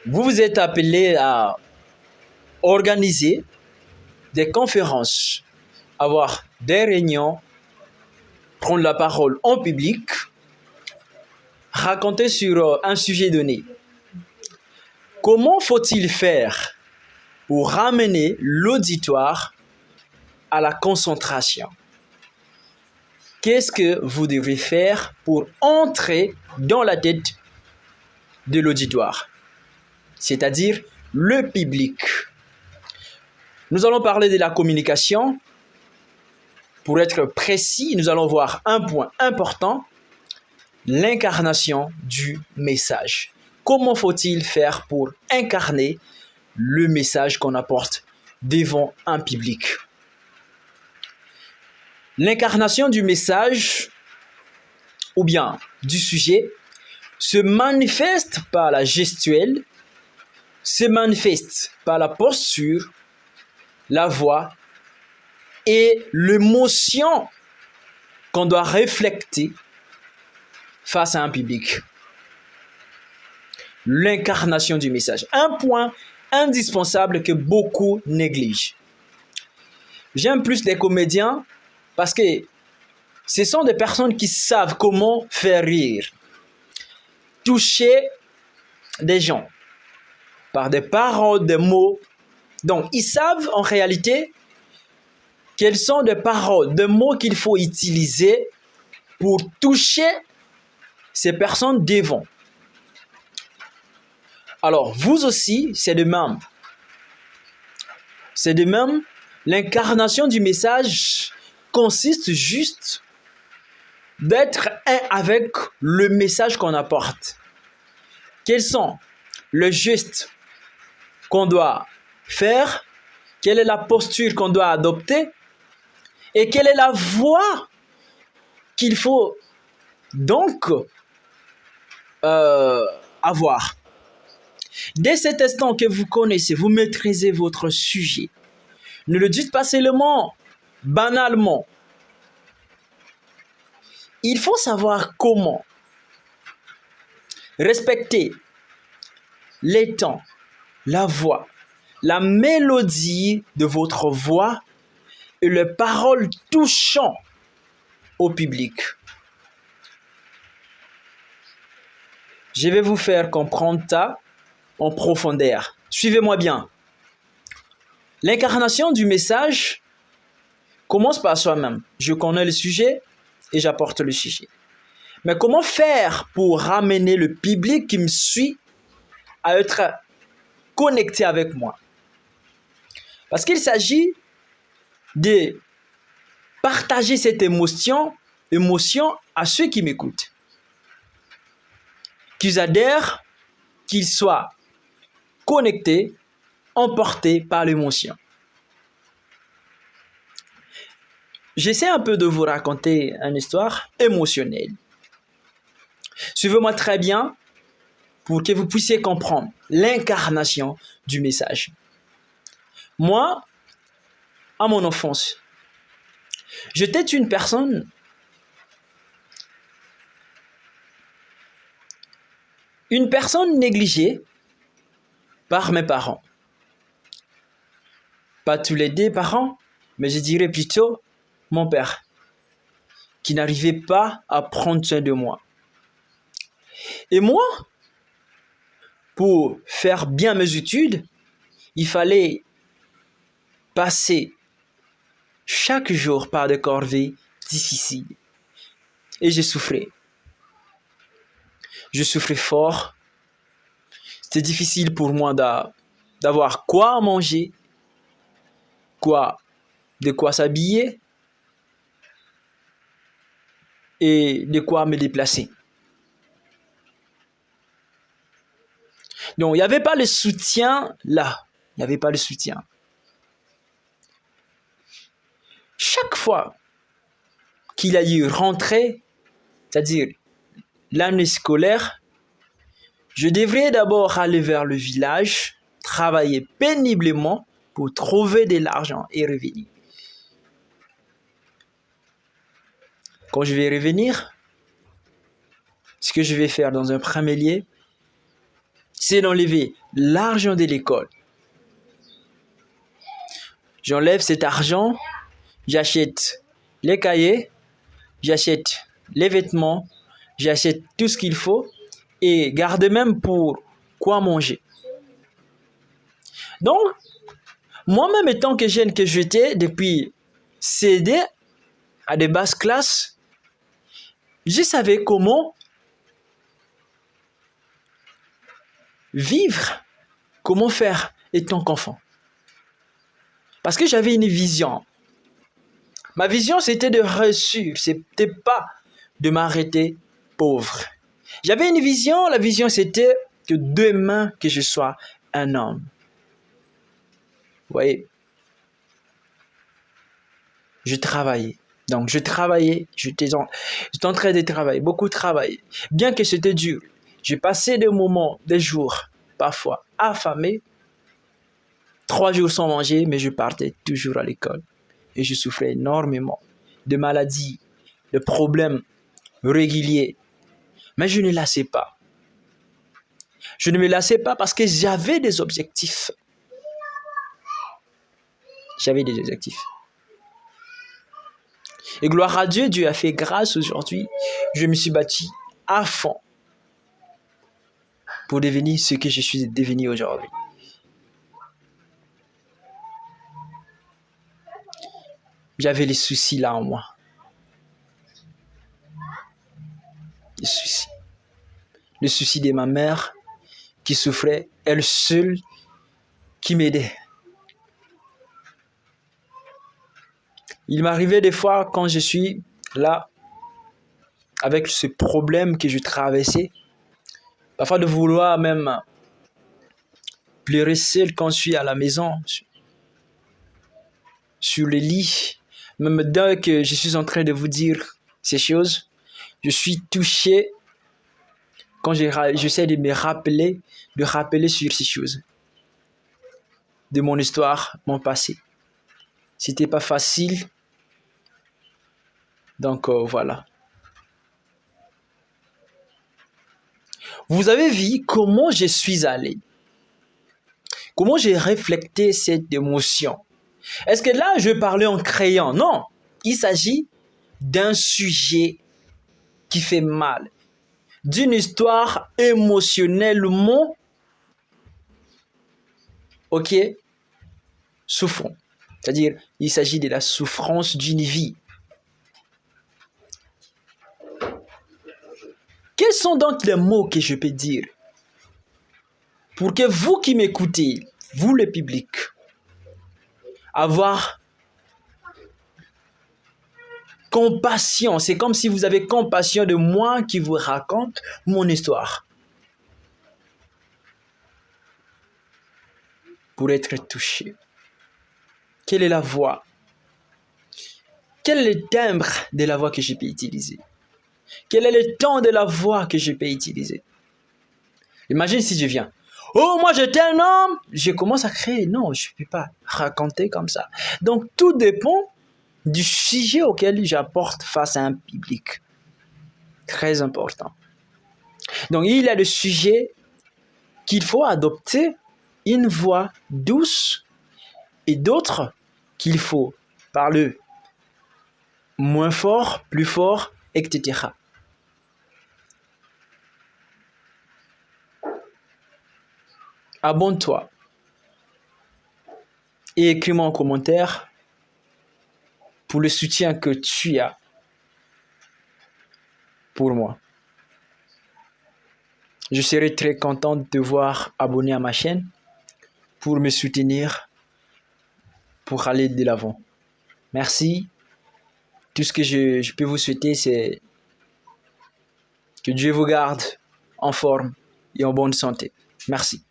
vous vous êtes appelé à organiser des conférences, avoir des réunions, prendre la parole en public, raconter sur un sujet donné. Comment faut-il faire pour ramener l'auditoire à la concentration? Qu'est-ce que vous devez faire pour entrer dans la tête de l'auditoire, c'est-à-dire le public? Nous allons parler de la communication. Pour être précis, nous allons voir un point important, l'incarnation du message. Comment faut-il faire pour incarner le message qu'on apporte devant un public? L'incarnation du message ou bien du sujet se manifeste par la gestuelle, se manifeste par la posture, la voix et l'émotion qu'on doit refléter face à un public. L'incarnation du message. Un point indispensable que beaucoup négligent. J'aime plus les comédiens parce que ce sont des personnes qui savent comment faire rire, toucher des gens par des paroles, des mots. Donc, ils savent en réalité quelles sont des paroles, des mots qu'il faut utiliser pour toucher ces personnes devant. Alors, vous aussi, c'est de même. C'est de même, l'incarnation du message consiste juste d'être un avec le message qu'on apporte. Quels sont les gestes qu'on doit faire? Quelle est la posture qu'on doit adopter? Et quelle est la voix qu'il faut donc avoir? Dès cet instant que vous connaissez, vous maîtrisez votre sujet. Ne le dites pas seulement banalement. Il faut savoir comment respecter les temps, la voix, la mélodie de votre voix et les paroles touchant au public. Je vais vous faire comprendre ça en profondeur. Suivez-moi bien. L'incarnation du message commence par soi-même. Je connais le sujet et j'apporte le sujet. Mais comment faire pour ramener le public qui me suit à être connecté avec moi? Parce qu'il s'agit de partager cette émotion à ceux qui m'écoutent. Qu'ils adhèrent, qu'ils soient connectés, emportés par l'émotion. J'essaie un peu de vous raconter une histoire émotionnelle. Suivez-moi très bien pour que vous puissiez comprendre l'incarnation du message. Moi, à mon enfance, j'étais une personne négligée par mes parents. Pas tous les deux parents, mais je dirais plutôt mon père, qui n'arrivait pas à prendre soin de moi. Et moi, pour faire bien mes études, il fallait passer chaque jour par des corvées difficiles. Et je souffrais. Je souffrais fort. C'était difficile pour moi d'avoir quoi manger, de quoi s'habiller et de quoi me déplacer. Donc, il n'y avait pas le soutien là. Il n'y avait pas le soutien. Chaque fois qu'il y a eu rentrée, c'est-à-dire l'année scolaire, je devrais d'abord aller vers le village, travailler péniblement pour trouver de l'argent et revenir. Quand je vais revenir, ce que je vais faire dans un premier lieu, c'est d'enlever l'argent de l'école. J'enlève cet argent, j'achète les cahiers, j'achète les vêtements, j'achète tout ce qu'il faut et garde même pour quoi manger. Donc, moi-même étant que jeune que j'étais, depuis CD à des basses classes, je savais comment vivre, comment faire étant qu'enfant. Parce que j'avais une vision. Ma vision, c'était de réussir, c'était pas de m'arrêter pauvre. J'avais une vision, la vision c'était que demain que je sois un homme. Vous voyez, je travaillais. Donc je travaillais, j'étais en train de travailler, beaucoup travailler. Bien que c'était dur, j'ai passé des moments, des jours, parfois affamés, 3 jours sans manger, mais je partais toujours à l'école. Et je souffrais énormément de maladies, de problèmes réguliers. Mais je ne lassais pas. Je ne me lassais pas parce que j'avais des objectifs. J'avais des objectifs. Et gloire à Dieu, Dieu a fait grâce aujourd'hui. Je me suis battu à fond pour devenir ce que je suis devenu aujourd'hui. J'avais les soucis là en moi. Les soucis. Le souci de ma mère qui souffrait, elle seule qui m'aidait. Il m'arrivait des fois quand je suis là, avec ce problème que je traversais, parfois de vouloir même pleurer seul quand je suis à la maison, sur le lit. Même dès que je suis en train de vous dire ces choses, je suis touché quand j'essaie de me rappeler, sur ces choses, de mon histoire, mon passé. C'était pas facile. Donc voilà. Vous avez vu comment je suis allé. Comment j'ai réfléchi cette émotion. Est-ce que là, je parlais en créant? Non. Il s'agit d'un sujet qui fait mal. D'une histoire émotionnellement, souffrant. C'est-à-dire, il s'agit de la souffrance d'une vie. Quels sont donc les mots que je peux dire pour que vous qui m'écoutez, vous le public, avoir compassion. C'est comme si vous avez compassion de moi qui vous raconte mon histoire. Pour être touché. Quelle est la voix? Quel est le timbre de la voix que je peux utiliser? Quel est le ton de la voix que je peux utiliser? Imagine si je viens. Oh, moi j'étais un homme. Je commence à créer. Non, je ne peux pas raconter comme ça. Donc tout dépend du sujet auquel j'apporte face à un public. Très important. Donc il y a le sujet qu'il faut adopter une voix douce et d'autres qu'il faut parler moins fort, plus fort, etc. Abonne-toi et écris-moi en commentaire pour le soutien que tu as pour moi. Je serai très content de te voir abonné à ma chaîne pour me soutenir, pour aller de l'avant. Merci. Tout ce que je peux vous souhaiter, c'est que Dieu vous garde en forme et en bonne santé. Merci.